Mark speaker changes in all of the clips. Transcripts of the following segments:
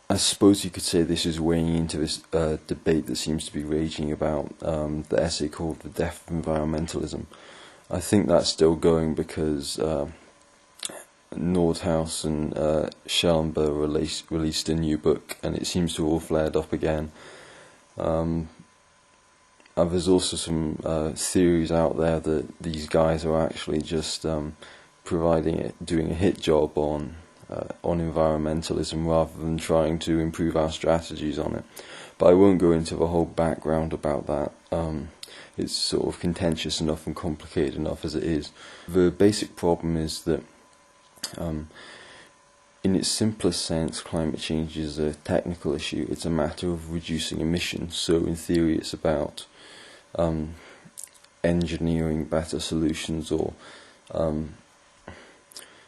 Speaker 1: I suppose you could say this is weighing into this debate that seems to be raging about the essay called "The Death of Environmentalism." I think that's still going because Nordhaus and Schellenberg released a new book, and it seems to have all flared up again. There's also some theories out there that these guys are actually just doing a hit job on environmentalism rather than trying to improve our strategies on it. But I won't go into the whole background about that. It's sort of contentious enough and complicated enough as it is. The basic problem is that in its simplest sense, climate change is a technical issue. It's a matter of reducing emissions. So in theory it's about engineering better solutions or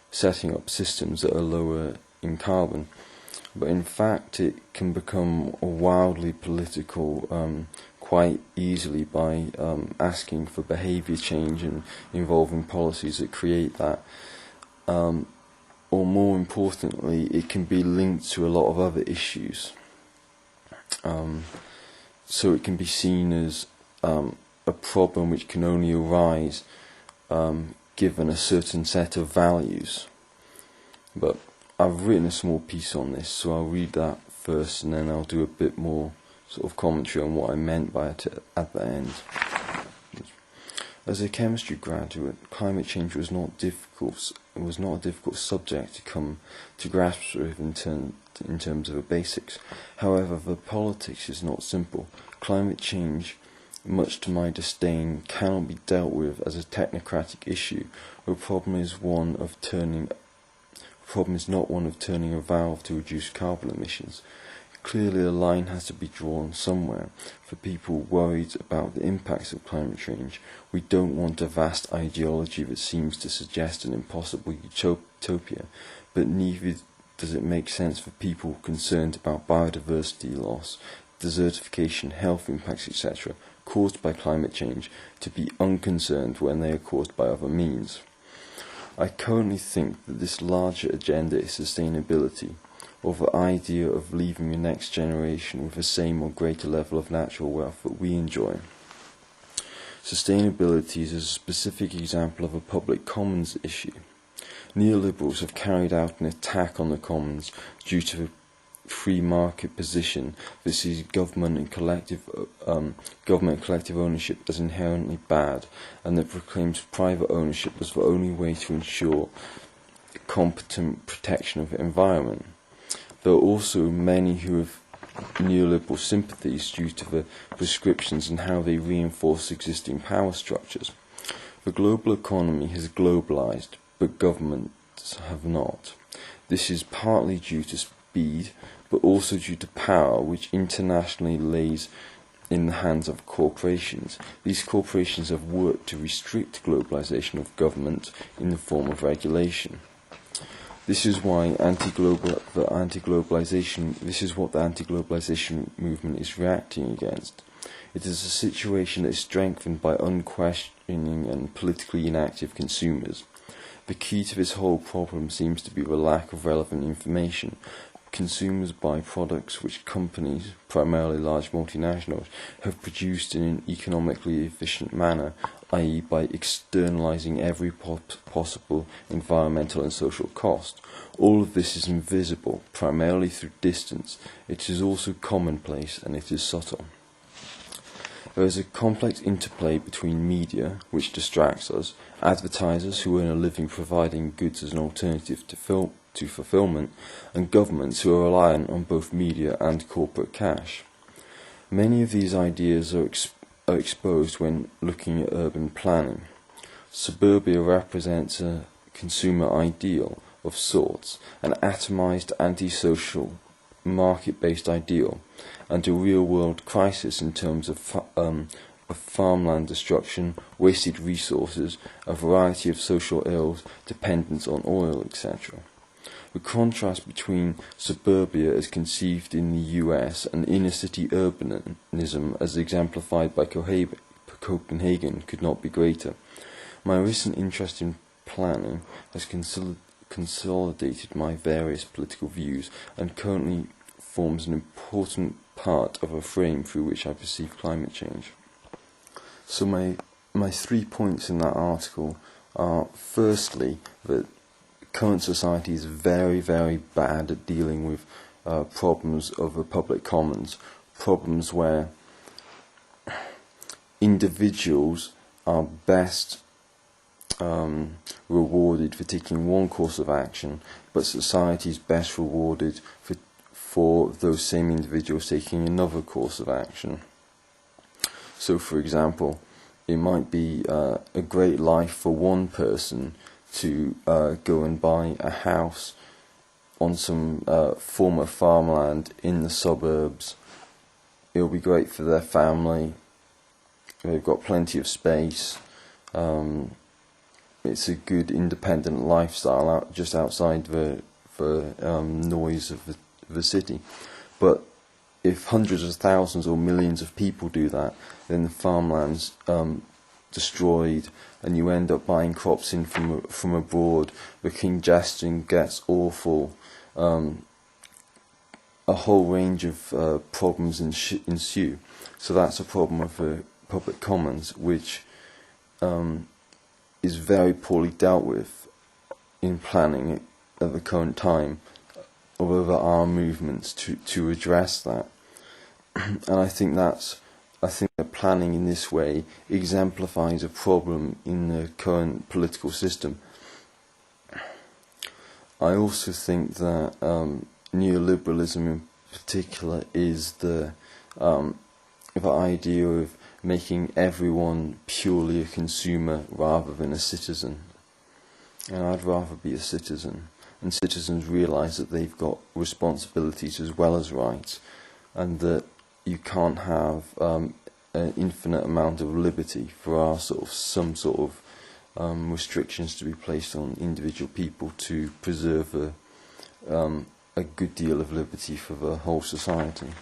Speaker 1: setting up systems that are lower in carbon. But in fact it can become wildly political quite easily by asking for behaviour change and involving policies that create that. Or more importantly, it can be linked to a lot of other issues. So it can be seen as a problem which can only arise given a certain set of values. But I've written a small piece on this, so I'll read that first and then I'll do a bit more sort of commentary on what I meant by it at the end. As a chemistry graduate, climate change was not a difficult subject to come to grasp with in terms of the basics. However, the politics is not simple. Climate change, much to my disdain, cannot be dealt with as a technocratic issue. The problem is not one of turning a valve to reduce carbon emissions. Clearly a line has to be drawn somewhere. For people worried about the impacts of climate change, we don't want a vast ideology that seems to suggest an impossible utopia, but neither does it make sense for people concerned about biodiversity loss, desertification, health impacts, etc., caused by climate change, to be unconcerned when they are caused by other means. I currently think that this larger agenda is sustainability, or the idea of leaving the next generation with the same or greater level of natural wealth that we enjoy. Sustainability is a specific example of a public commons issue. Neoliberals have carried out an attack on the commons due to the free market position that sees government and collective ownership as inherently bad, and that proclaims private ownership as the only way to ensure competent protection of the environment. There are also many who have neoliberal sympathies due to the prescriptions and how they reinforce existing power structures. The global economy has globalized, but governments have not. This is partly due to speed, but also due to power, which internationally lays in the hands of corporations. These corporations have worked to restrict globalization of government in the form of regulation. This is what the anti-globalization movement is reacting against. It is a situation that is strengthened by unquestioning and politically inactive consumers. The key to this whole problem seems to be the lack of relevant information. Consumers buy products which companies, primarily large multinationals, have produced in an economically efficient manner, i.e. by externalizing every possible environmental and social cost. All of this is invisible, primarily through distance. It is also commonplace, and it is subtle. There is a complex interplay between media, which distracts us, advertisers who earn a living providing goods as an alternative to fulfillment, and governments who are reliant on both media and corporate cash. Many of these ideas are exposed when looking at urban planning. Suburbia represents a consumer ideal of sorts, an atomized, antisocial, market-based ideal, and a real-world crisis in terms of farmland destruction, wasted resources, a variety of social ills, dependence on oil, etc. The contrast between suburbia as conceived in the US and inner-city urbanism as exemplified by Copenhagen could not be greater. My recent interest in planning has consolidated my various political views and currently forms an important part of a frame through which I perceive climate change. So my 3 points in that article are, firstly, that current society is very, very bad at dealing with problems of the public commons, problems where individuals are best rewarded for taking one course of action, but society is best rewarded for those same individuals taking another course of action. So, for example, it might be a great life for one person to go and buy a house on some former farmland in the suburbs. It'll be great for their family. They've got plenty of space. It's a good independent lifestyle just outside the noise of the city. But if hundreds of thousands or millions of people do that, then the farmland's destroyed, and you end up buying crops in from abroad. The congestion gets awful. A whole range of problems ensue. So that's a problem of the public commons, which is very poorly dealt with in planning at the current time, although there are movements to address that. And I think that planning in this way exemplifies a problem in the current political system. I also think that neoliberalism in particular is the idea of making everyone purely a consumer rather than a citizen. And I'd rather be a citizen. And citizens realise that they've got responsibilities as well as rights, and that you can't have an infinite amount of liberty. There are some sort of restrictions to be placed on individual people to preserve a good deal of liberty for the whole society.